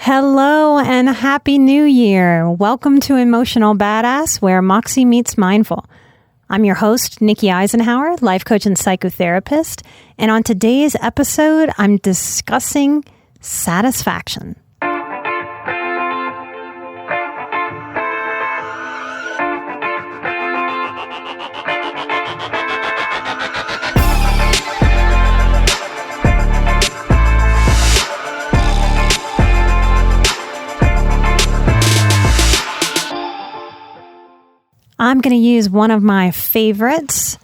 Hello and Happy New Year. Welcome to Emotional Badass, where Moxie meets Mindful. I'm your host, Nikki Eisenhower, life coach and psychotherapist. And on today's episode, I'm discussing satisfaction. I'm going to use one of my favorites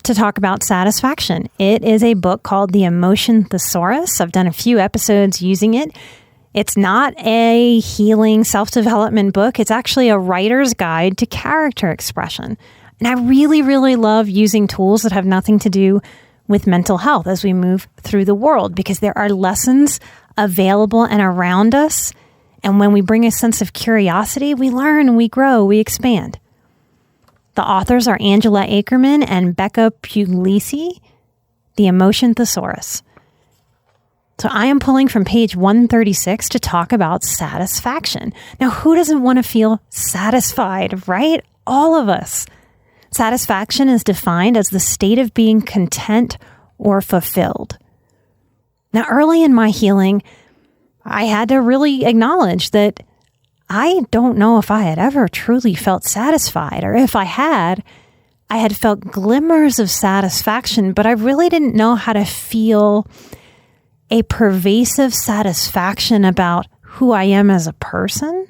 to talk about satisfaction. It is a book called The Emotion Thesaurus. I've done a few episodes using it. It's not a healing self-development book. It's actually a writer's guide to character expression. And I really, really love using tools that have nothing to do with mental health as we move through the world, because there are lessons available and around us. And when we bring a sense of curiosity, we learn, we grow, we expand. The authors are Angela Ackerman and Becca Puglisi, The Emotion Thesaurus. So I am pulling from page 136 to talk about satisfaction. Now, who doesn't want to feel satisfied, right? All of us. Satisfaction is defined as the state of being content or fulfilled. Now, early in my healing, I had to really acknowledge that I don't know if I had ever truly felt satisfied, or if I had felt glimmers of satisfaction, but I really didn't know how to feel a pervasive satisfaction about who I am as a person,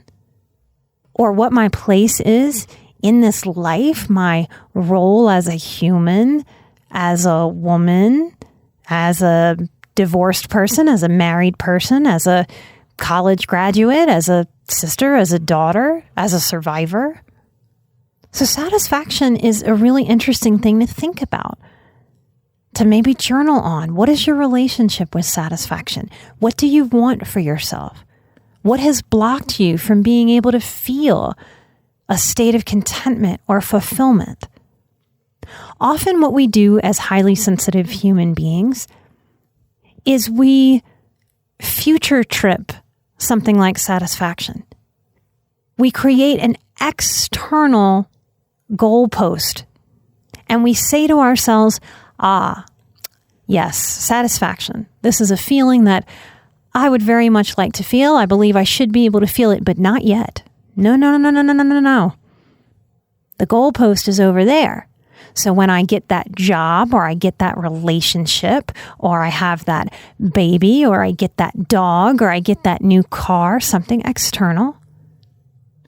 or what my place is in this life, my role as a human, as a woman, as a divorced person, as a married person, as a college graduate, as a sister, as a daughter, as a survivor. So satisfaction is a really interesting thing to think about, to maybe journal on. What is your relationship with satisfaction? What do you want for yourself? What has blocked you from being able to feel a state of contentment or fulfillment? Often what we do as highly sensitive human beings is we future trip something like satisfaction. We create an external goalpost and we say to ourselves, yes, satisfaction. This is a feeling that I would very much like to feel. I believe I should be able to feel it, but not yet. No. The goalpost is over there. So when I get that job, or I get that relationship, or I have that baby, or I get that dog, or I get that new car, something external,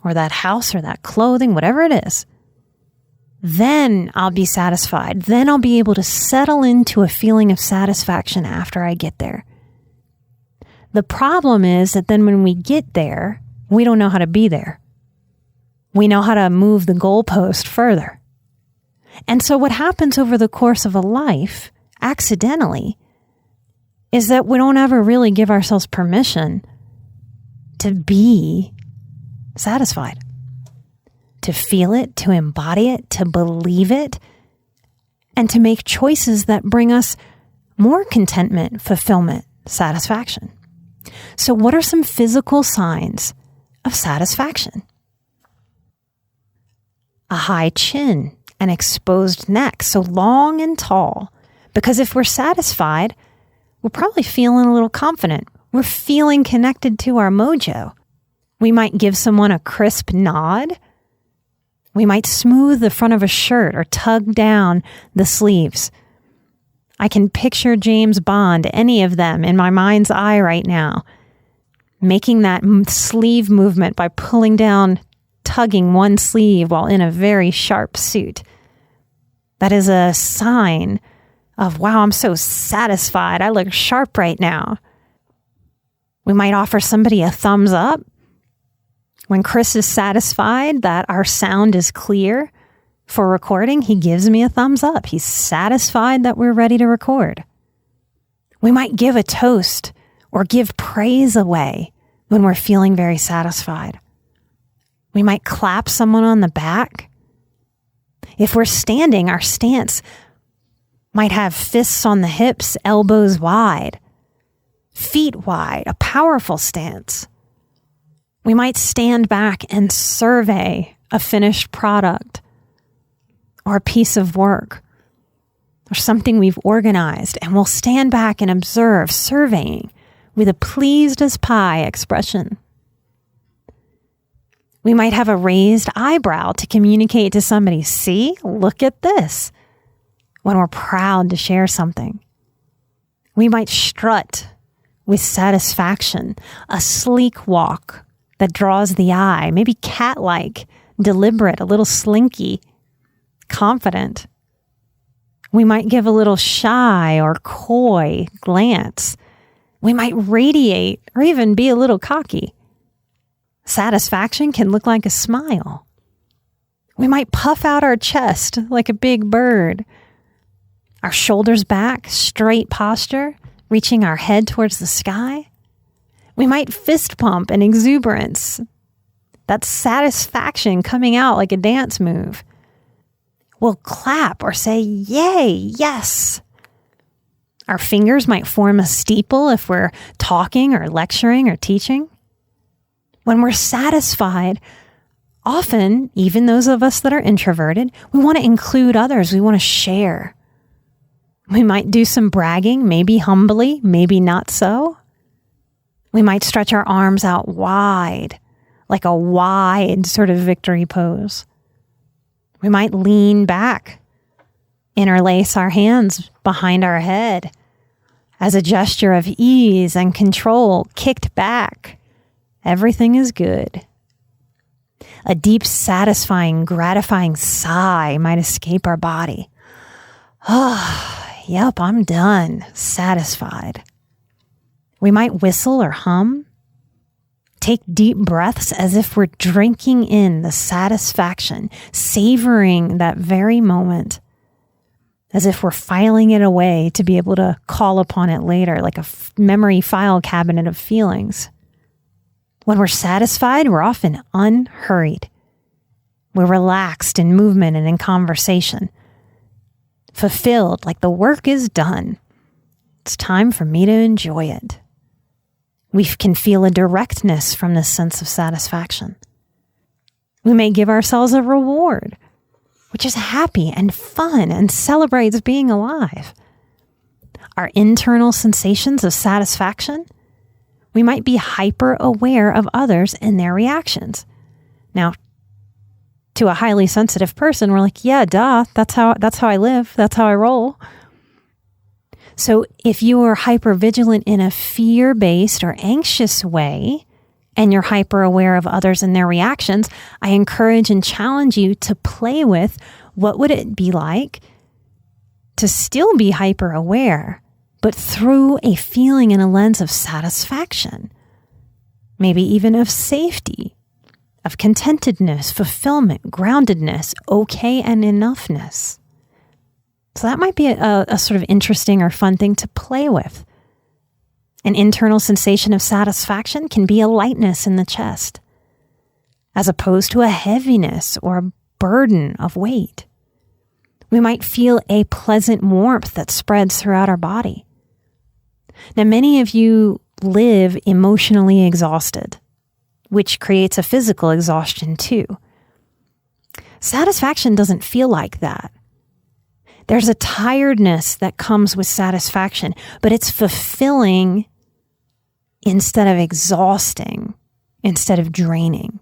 or that house, or that clothing, whatever it is, then I'll be satisfied. Then I'll be able to settle into a feeling of satisfaction after I get there. The problem is that then when we get there, we don't know how to be there. We know how to move the goalpost further. And so what happens over the course of a life, accidentally, is that we don't ever really give ourselves permission to be satisfied, to feel it, to embody it, to believe it, and to make choices that bring us more contentment, fulfillment, satisfaction. So what are some physical signs of satisfaction? A high chin, an exposed neck, so long and tall. Because if we're satisfied, we're probably feeling a little confident. We're feeling connected to our mojo. We might give someone a crisp nod. We might smooth the front of a shirt or tug down the sleeves. I can picture James Bond, any of them, in my mind's eye right now, making that sleeve movement by pulling down, tugging one sleeve while in a very sharp suit. That is a sign of, wow, I'm so satisfied. I look sharp right now. We might offer somebody a thumbs up. When Chris is satisfied that our sound is clear for recording, he gives me a thumbs up. He's satisfied that we're ready to record. We might give a toast or give praise away when we're feeling very satisfied. We might clap someone on the back. If we're standing, our stance might have fists on the hips, elbows wide, feet wide, a powerful stance. We might stand back and survey a finished product or a piece of work or something we've organized, and we'll stand back and observe, surveying with a pleased as pie expression. We might have a raised eyebrow to communicate to somebody, see, look at this, when we're proud to share something. We might strut with satisfaction, a sleek walk that draws the eye, maybe cat-like, deliberate, a little slinky, confident. We might give a little shy or coy glance. We might radiate or even be a little cocky. Satisfaction can look like a smile. We might puff out our chest like a big bird. Our shoulders back, straight posture, reaching our head towards the sky. We might fist pump in exuberance. That's satisfaction coming out like a dance move. We'll clap or say, yay, yes. Our fingers might form a steeple if we're talking or lecturing or teaching. When we're satisfied, often, even those of us that are introverted, we want to include others. We want to share. We might do some bragging, maybe humbly, maybe not so. We might stretch our arms out wide, like a wide sort of victory pose. We might lean back, interlace our hands behind our head as a gesture of ease and control, kicked back. Everything is good. A deep, satisfying, gratifying sigh might escape our body. Yep, I'm done, satisfied. We might whistle or hum. Take deep breaths as if we're drinking in the satisfaction, savoring that very moment, as if we're filing it away to be able to call upon it later, like a memory file cabinet of feelings. When we're satisfied, we're often unhurried. We're relaxed in movement and in conversation. Fulfilled, like the work is done. It's time for me to enjoy it. We can feel a directness from this sense of satisfaction. We may give ourselves a reward, which is happy and fun and celebrates being alive. Our internal sensations of satisfaction, we might be hyper aware of others and their reactions. Now, to a highly sensitive person, we're like, yeah, duh, that's how I live. That's how I roll. So if you are hypervigilant in a fear-based or anxious way, and you're hyper aware of others and their reactions, I encourage and challenge you to play with what would it be like to still be hyper aware, but through a feeling and a lens of satisfaction, maybe even of safety, of contentedness, fulfillment, groundedness, okay and enoughness. So that might be a sort of interesting or fun thing to play with. An internal sensation of satisfaction can be a lightness in the chest, as opposed to a heaviness or a burden of weight. We might feel a pleasant warmth that spreads throughout our body. Now, many of you live emotionally exhausted, which creates a physical exhaustion too. Satisfaction doesn't feel like that. There's a tiredness that comes with satisfaction, but it's fulfilling instead of exhausting, instead of draining.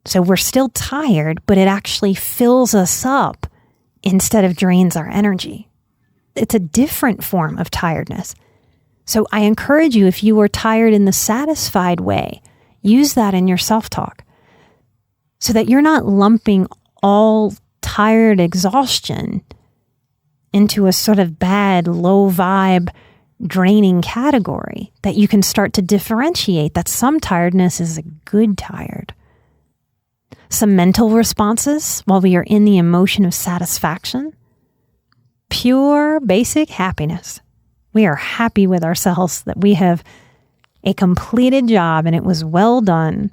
So we're still tired, but it actually fills us up instead of drains our energy. It's a different form of tiredness. So I encourage you, if you are tired in the satisfied way, use that in your self-talk so that you're not lumping all tired exhaustion into a sort of bad, low vibe, draining category, that you can start to differentiate that some tiredness is a good tired. Some mental responses while we are in the emotion of satisfaction. Pure, basic happiness. We are happy with ourselves that we have a completed job and it was well done.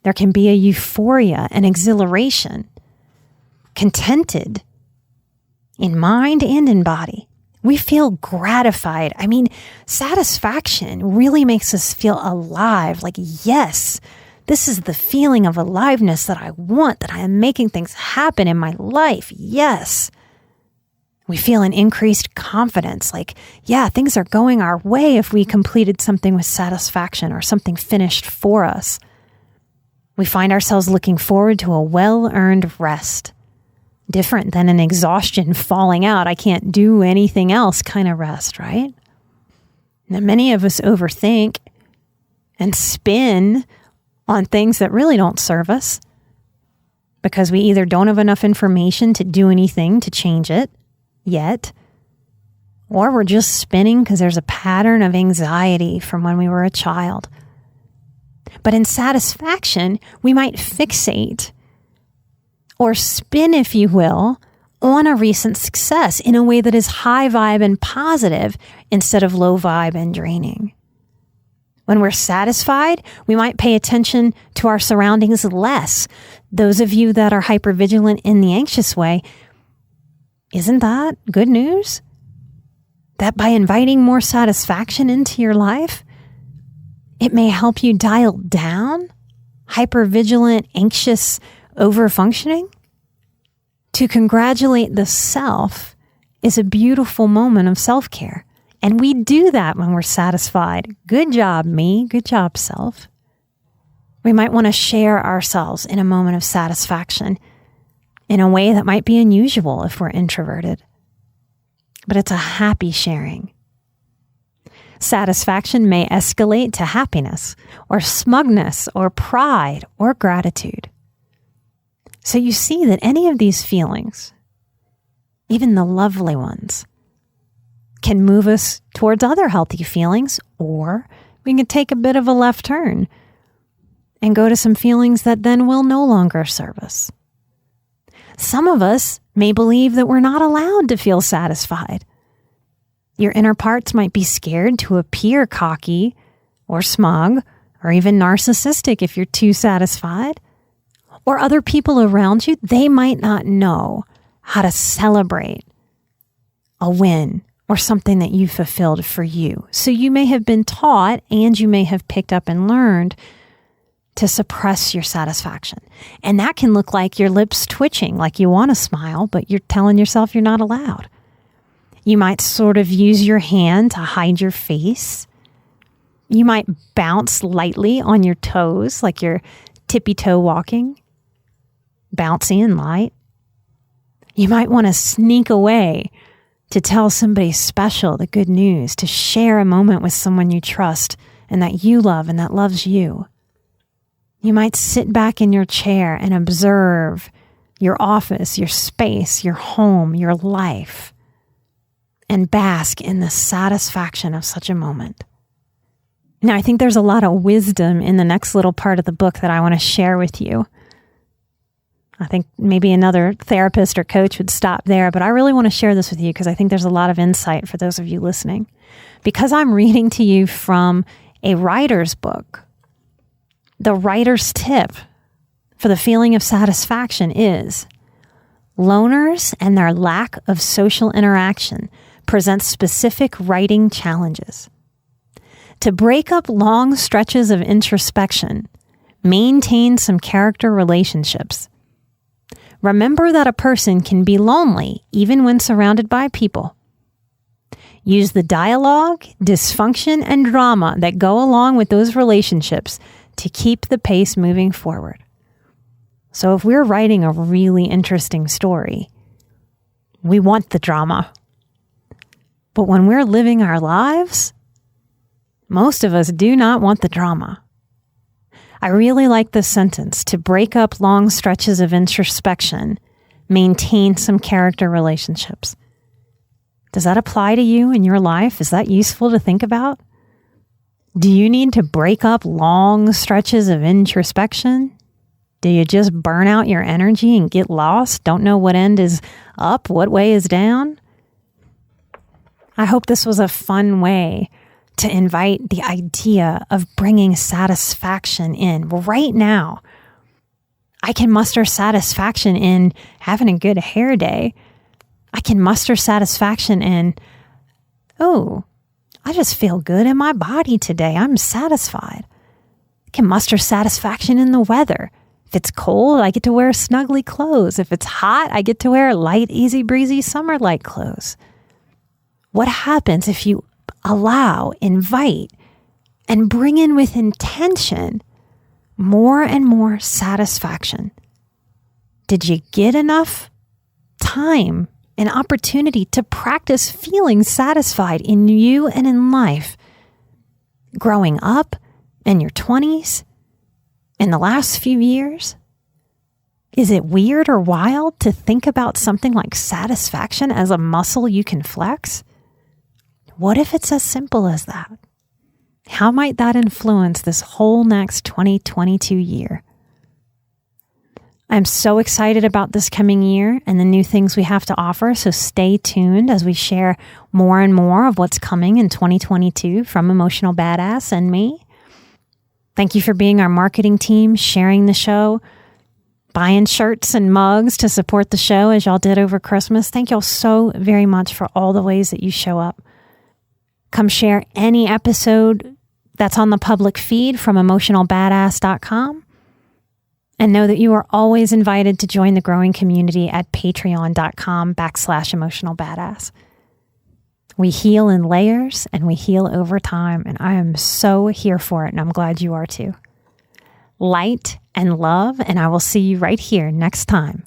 There can be a euphoria and exhilaration. Contented in mind and in body. We feel gratified. I mean, satisfaction really makes us feel alive. Like, yes, This is the feeling of aliveness that I want, that I am making things happen in my life. Yes. We feel an increased confidence, like, yeah, things are going our way if we completed something with satisfaction or something finished for us. We find ourselves looking forward to a well-earned rest, different than an exhaustion, falling out, I can't do anything else kind of rest, right? Now, many of us overthink and spin on things that really don't serve us because we either don't have enough information to do anything to change it yet, or we're just spinning because there's a pattern of anxiety from when we were a child. But in satisfaction, we might fixate or spin, if you will, on a recent success in a way that is high vibe and positive instead of low vibe and draining. When we're satisfied, we might pay attention to our surroundings less. Those of you that are hypervigilant in the anxious way, isn't that good news? That by inviting more satisfaction into your life, it may help you dial down hypervigilant, anxious overfunctioning? To congratulate the self is a beautiful moment of self-care. And we do that when we're satisfied. Good job, me. Good job, self. We might want to share ourselves in a moment of satisfaction in a way that might be unusual if we're introverted. But it's a happy sharing. Satisfaction may escalate to happiness or smugness or pride or gratitude. So you see that any of these feelings, even the lovely ones, can move us towards other healthy feelings, or we can take a bit of a left turn and go to some feelings that then will no longer serve us. Some of us may believe that we're not allowed to feel satisfied. Your inner parts might be scared to appear cocky or smug or even narcissistic if you're too satisfied. Or other people around you, they might not know how to celebrate a win or something that you fulfilled for you. So you may have been taught and you may have picked up and learned to suppress your satisfaction. And that can look like your lips twitching, like you want to smile, but you're telling yourself you're not allowed. You might sort of use your hand to hide your face. You might bounce lightly on your toes, like you're tippy-toe walking, bouncy and light. You might want to sneak away to tell somebody special the good news, to share a moment with someone you trust and that you love and that loves you. You might sit back in your chair and observe your office, your space, your home, your life, and bask in the satisfaction of such a moment. Now, I think there's a lot of wisdom in the next little part of the book that I want to share with you. I think maybe another therapist or coach would stop there, but I really want to share this with you because I think there's a lot of insight for those of you listening. Because I'm reading to you from a writer's book, the writer's tip for the feeling of satisfaction is: loners and their lack of social interaction present specific writing challenges. To break up long stretches of introspection, maintain some character relationships. Remember that a person can be lonely even when surrounded by people. Use the dialogue, dysfunction, and drama that go along with those relationships to keep the pace moving forward. So if we're writing a really interesting story, we want the drama. But when we're living our lives, most of us do not want the drama. I really like this sentence: to break up long stretches of introspection, maintain some character relationships. Does that apply to you in your life? Is that useful to think about? Do you need to break up long stretches of introspection? Do you just burn out your energy and get lost? Don't know what end is up, what way is down? I hope this was a fun way to invite the idea of bringing satisfaction in right now. I can muster satisfaction in having a good hair day. I can muster satisfaction in, oh, I just feel good in my body today. I'm satisfied. can muster satisfaction in the weather. If it's cold, I get to wear snuggly clothes. If it's hot, I get to wear light, easy breezy summer-like clothes. What happens if you allow, invite, and bring in with intention more and more satisfaction? Did you get enough time and opportunity to practice feeling satisfied in you and in life? Growing up, in your 20s, in the last few years? Is it weird or wild to think about something like satisfaction as a muscle you can flex? What if it's as simple as that? How might that influence this whole next 2022 year? I'm so excited about this coming year and the new things we have to offer, so stay tuned as we share more and more of what's coming in 2022 from Emotional Badass and me. Thank you for being our marketing team, sharing the show, buying shirts and mugs to support the show as y'all did over Christmas. Thank y'all so very much for all the ways that you show up. Come share any episode that's on the public feed from emotionalbadass.com. And know that you are always invited to join the growing community at patreon.com/emotionalbadass. We heal in layers and we heal over time, and I am so here for it, and I'm glad you are too. Light and love, and I will see you right here next time.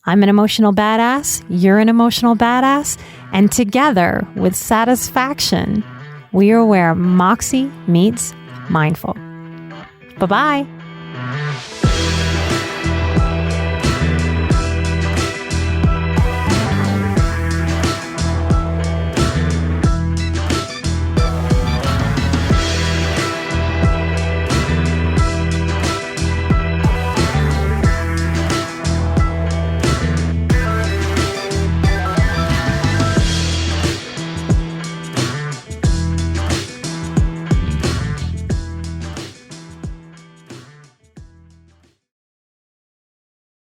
I'm an emotional badass, you're an emotional badass, and together with satisfaction, we are where Moxie meets mindful. Bye-bye.